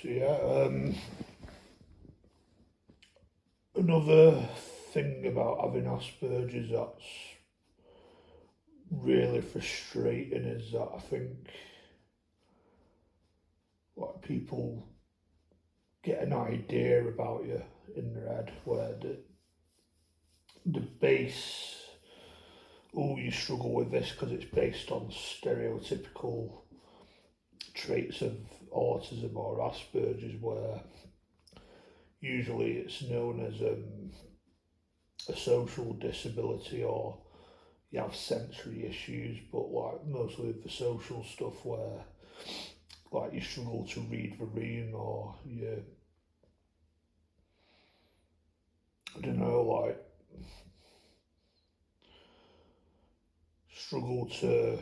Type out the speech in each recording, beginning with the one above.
So yeah, another thing about having Asperger's that's really frustrating is that I think like people get an idea about you in their head where the base, oh, you struggle with this because it's based on stereotypical traits of autism or Asperger's, where usually it's known as a social disability or you have sensory issues, but like mostly the social stuff where like you struggle to read the room or you, I don't know, like struggle to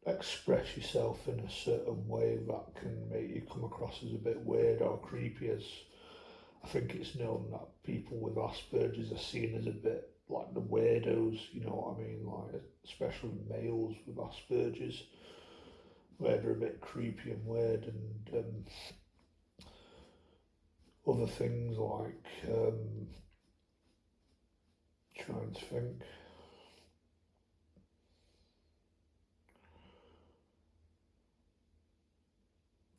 express yourself in a certain way that can make you come across as a bit weird or creepy. As I think it's known that people with Asperger's are seen as a bit like the weirdos, you know what I mean? Like especially males with Asperger's, where they're a bit creepy and weird, and other things like trying to think.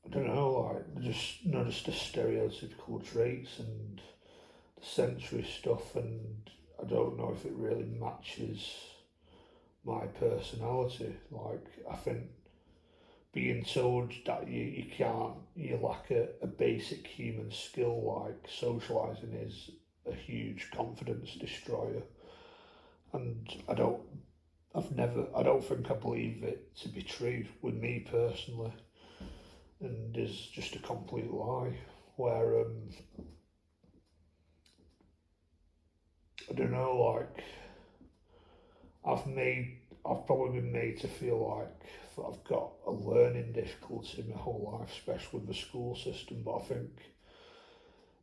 I don't know, like just notice the stereotypical traits and the sensory stuff, and I don't know if it really matches my personality. Like I think being told that you can't, you lack a basic human skill like socializing is a huge confidence destroyer. And I don't think I believe it to be true with me personally, and is just a complete lie. Where I don't know, like I've probably been made to feel like that I've got a learning difficulty my whole life, especially with the school system. But I think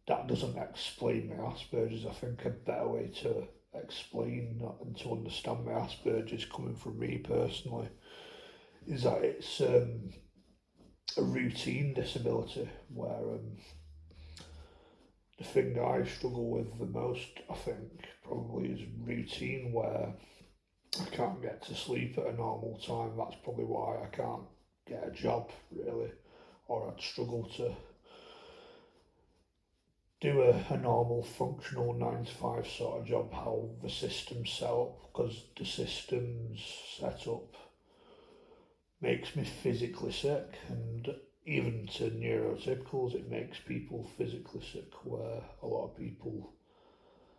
that doesn't explain my Asperger's. I think a better way to explain that and to understand my Asperger's coming from me personally is that it's a routine disability where the thing I struggle with the most, I think, probably is routine, where I can't get to sleep at a normal time. That's probably why I can't get a job, really, or I'd struggle to do a normal functional 9 to 5 sort of job how the system's set up, because the system's set up makes me physically sick, and even to neurotypicals it makes people physically sick, where a lot of people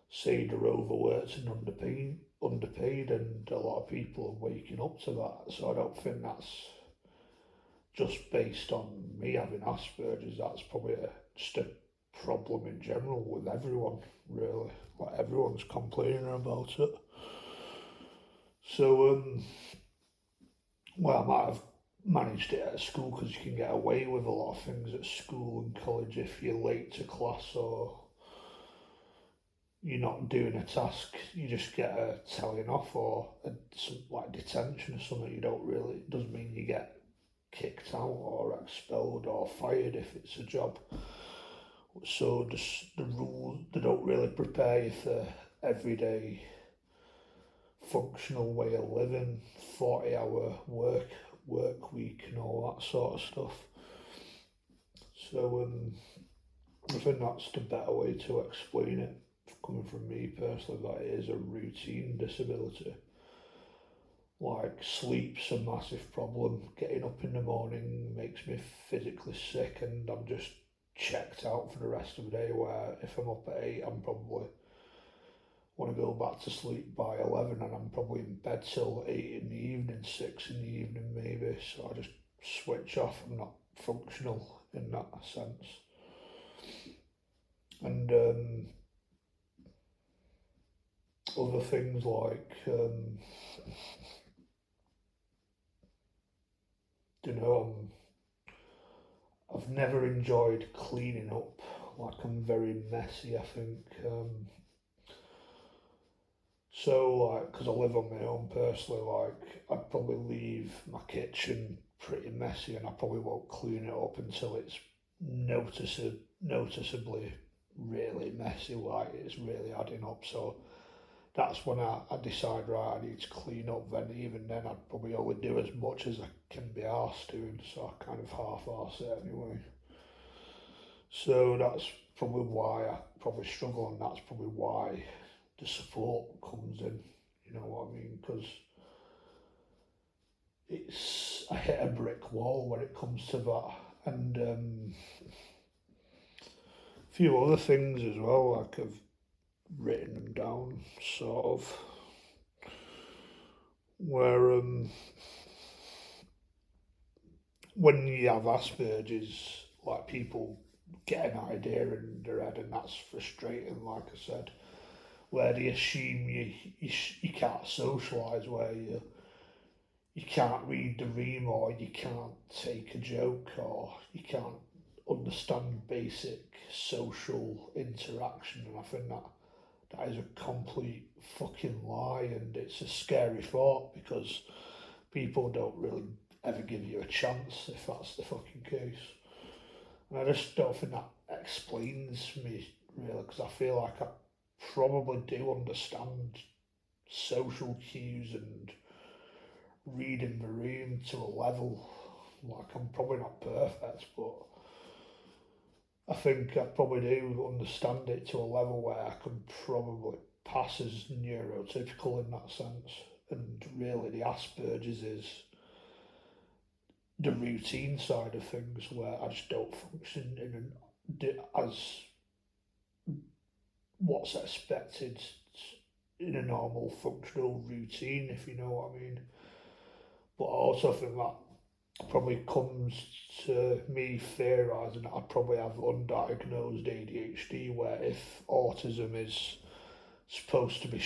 say they're overworked and underpaid, and a lot of people are waking up to that. So I don't think that's just based on me having Asperger's. That's probably just a problem in general with everyone, really. Like everyone's complaining about it. So, well, I might have managed it at school because you can get away with a lot of things at school and college if you're late to class or you're not doing a task. You just get a telling off or some like detention or something. You don't really. It doesn't mean you get kicked out or expelled or fired if it's a job. So just the rules, they don't really prepare you for everyday functional way of living, 40-hour work week and all that sort of stuff. So I think that's the better way to explain it, coming from me personally, that it is a routine disability. Like sleep's a massive problem. Getting up in the morning makes me physically sick, and I'm just checked out for the rest of the day. Where if I'm up at 8, I'm probably want to go back to sleep by 11, and I'm probably in bed till 8 in the evening, 6 in the evening maybe. So I just switch off. I'm not functional in that sense. And other things like you know, I've never enjoyed cleaning up. Like I'm very messy, I think. So like, because I live on my own personally, like I'd probably leave my kitchen pretty messy, and I probably won't clean it up until it's noticeably really messy, like it's really adding up. So that's when I decide, right, I need to clean up. Then even then I'd probably only do as much as I can be arsed doing, so I kind of half-arse it anyway. So that's probably why I probably struggle, and that's probably why the support comes in, you know what I mean? Because I hit a brick wall when it comes to that. And a few other things as well, like I've written them down, sort of, where when you have Asperger's, like people get an idea in their head, and that's frustrating. Like I said, where they assume you can't socialise, where you can't read the room, or you can't take a joke, or you can't understand basic social interaction. And I think that is a complete fucking lie, and it's a scary thought because people don't really ever give you a chance if that's the fucking case. And I just don't think that explains me really, because I feel like I probably do understand social cues and reading the room to a level. Like, I'm probably not perfect, but I think I probably do understand it to a level where I can probably pass as neurotypical in that sense. And really, the Asperger's is the routine side of things, where I just don't function as what's expected in a normal functional routine, if you know what I mean. But I also think that probably comes to me theorising that I probably have undiagnosed ADHD, where if autism is supposed to be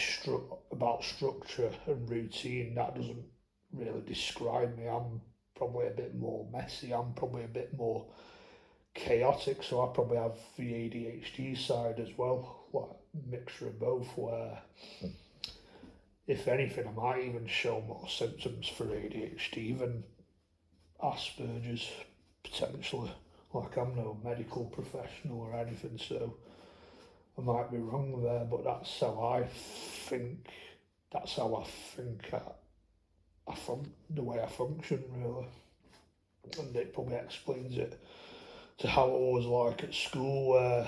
about structure and routine, that doesn't really describe me. I'm probably a bit more messy, I'm probably a bit more chaotic, so I probably have the ADHD side as well, like mixture of both, where if anything I might even show more symptoms for ADHD than Asperger's potentially. Like, I'm no medical professional or anything, so I might be wrong there, but that's how I think. That's how I think the way I function really, and it probably explains it to how it was like at school, where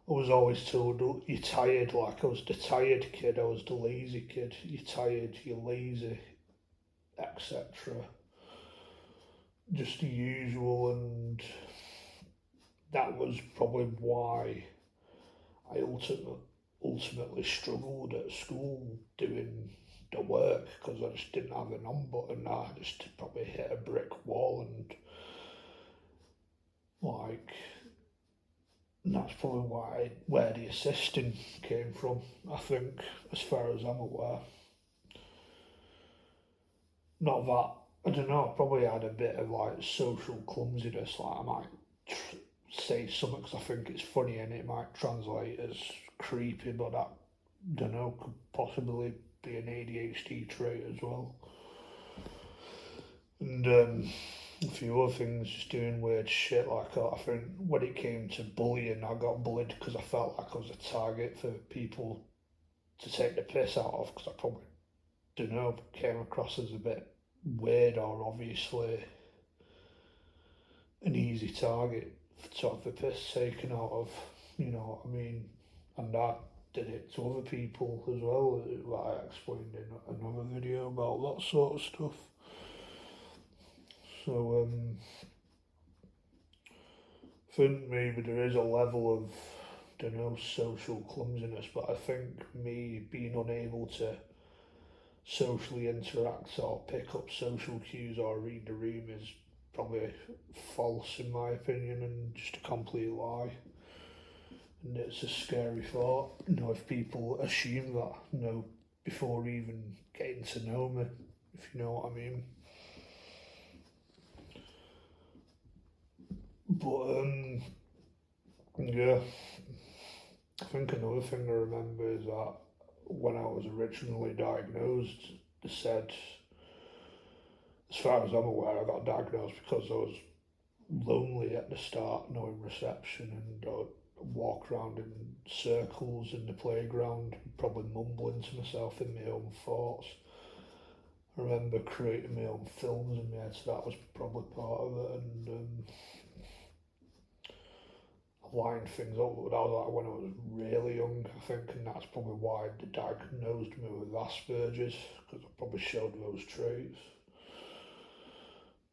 I was always told, "Oh, you're tired." Like, I was the tired kid, I was the lazy kid. You're tired, you're lazy, etc. Just the usual, and that was probably why I ultimately struggled at school doing the work, because I just didn't have an on button. I just probably hit a brick wall, and like that's probably where the assisting came from. I think, as far as I'm aware, not that I don't know. I probably had a bit of like social clumsiness. Like, I might say something because I think it's funny, and it might translate as creepy, but that, don't know, could possibly be an ADHD trait as well. And a few other things, just doing weird shit. Like, I think when it came to bullying, I got bullied because I felt like I was a target for people to take the piss out of, because I probably, don't know, came across as a bit weird, or obviously an easy target to have the piss taken out of, you know what I mean? And I did it to other people as well, like I explained in another video about that sort of stuff. So I think maybe there is a level of, don't know, social clumsiness, but I think me being unable to socially interact or pick up social cues or read the room is probably false in my opinion, and just a complete lie. And it's a scary thought, you know, if people assume that, you know, before even getting to know me, if you know what I mean. But yeah, I think another thing I remember is that when I was originally diagnosed, they said, as far as I'm aware, I got diagnosed because I was lonely at the start, knowing reception, and walk around in circles in the playground, probably mumbling to myself in my own thoughts. I remember creating my own films in my head, so that was probably part of it, and line things up, but that was like when I was really young, I think, and that's probably why they diagnosed me with Asperger's, because I probably showed those traits,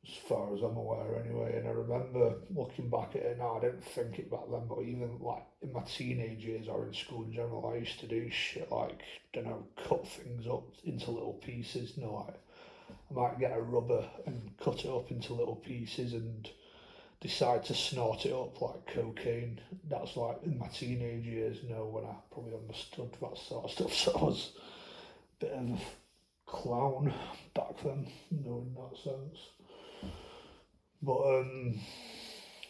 as far as I'm aware anyway. And I remember looking back at it now, I didn't think it back then, but even like in my teenage years or in school in general, I used to do shit like, don't know, cut things up into little pieces, you know, like I might get a rubber and cut it up into little pieces and decide to snort it up like cocaine. That's like in my teenage years, you know, when I probably understood that sort of stuff. So I was a bit of a clown back then, you know, in that sense. But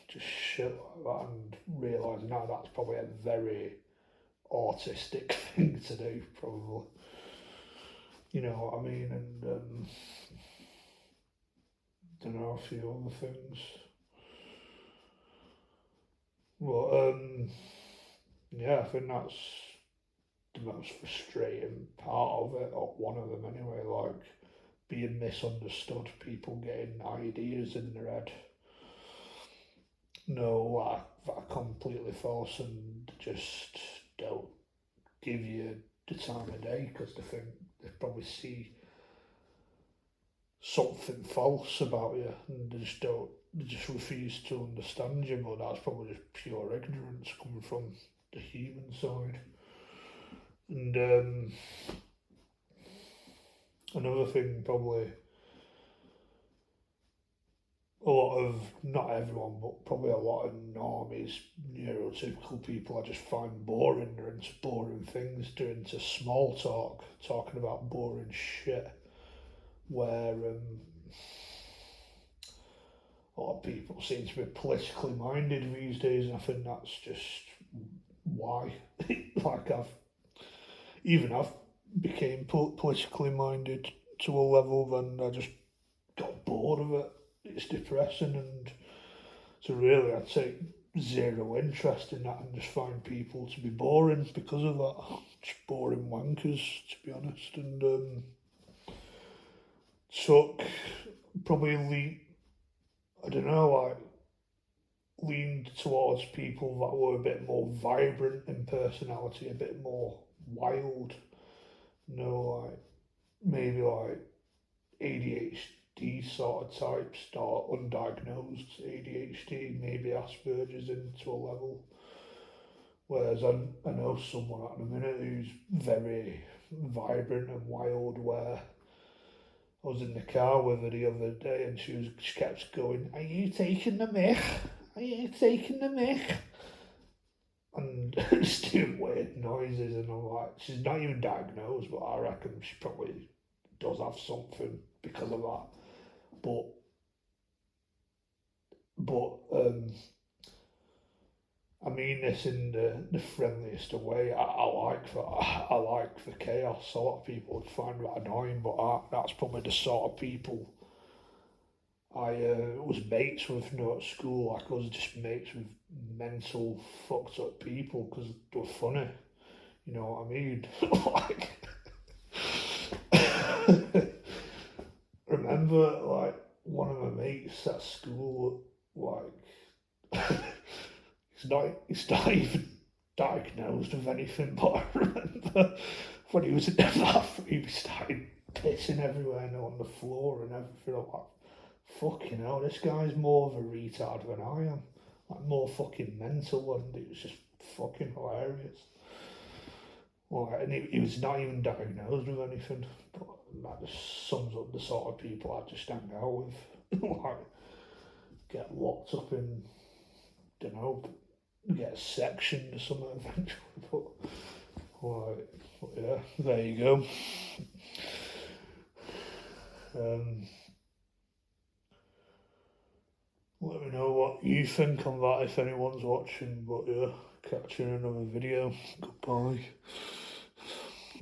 just shit like that, and realising now that's probably a very autistic thing to do, probably. You know what I mean? And don't know, a few other things. But yeah, I think that's the most frustrating part of it, or one of them anyway, like being misunderstood, people getting ideas in their head. No, that are completely false and just don't give you the time of day because they think they probably see something false about you and they just refuse to understand you, but that's probably just pure ignorance coming from the human side. And another thing, probably a lot of, not everyone, but probably a lot of normies, neurotypical people I just find boring. They're into boring things, they're into small talk, talking about boring shit, where a lot of people seem to be politically minded these days, and I think that's just why. Like I've became politically minded to a level, then I just got bored of it. It's depressing, and so really I take zero interest in that and just find people to be boring because of that. Just boring wankers, to be honest. And took probably I don't know, like leaned towards people that were a bit more vibrant in personality, a bit more wild. You know, like maybe like ADHD sort of types, or undiagnosed ADHD, maybe Asperger's into a level. Whereas I know someone at the minute who's very vibrant and wild, where I was in the car with her the other day and she kept going, "Are you taking the mick? Are you taking the mick?" And just doing weird noises, and I'm like, she's not even diagnosed, but I reckon she probably does have something because of that. But I mean this in the friendliest of way. I like that. I like the chaos. A lot of people would find that annoying, but that's probably the sort of people I was mates with, at school. Like I was just mates with mental, fucked up people because they were funny. You know what I mean? Like, remember, like one of my mates at school, like he's not even diagnosed with anything, but I remember when he was in the bathroom, he started pissing everywhere and on the floor and everything. I'm like, fucking hell, this guy's more of a retard than I am. Like, more fucking mental, and it was just fucking hilarious. Like, and he was not even diagnosed with anything, but that just sums up the sort of people I just hang out with. Like, get locked up in, don't know, get sectioned or something eventually. But yeah, there you go. Let me know what you think on that if anyone's watching. But yeah, catch you in another video. Goodbye.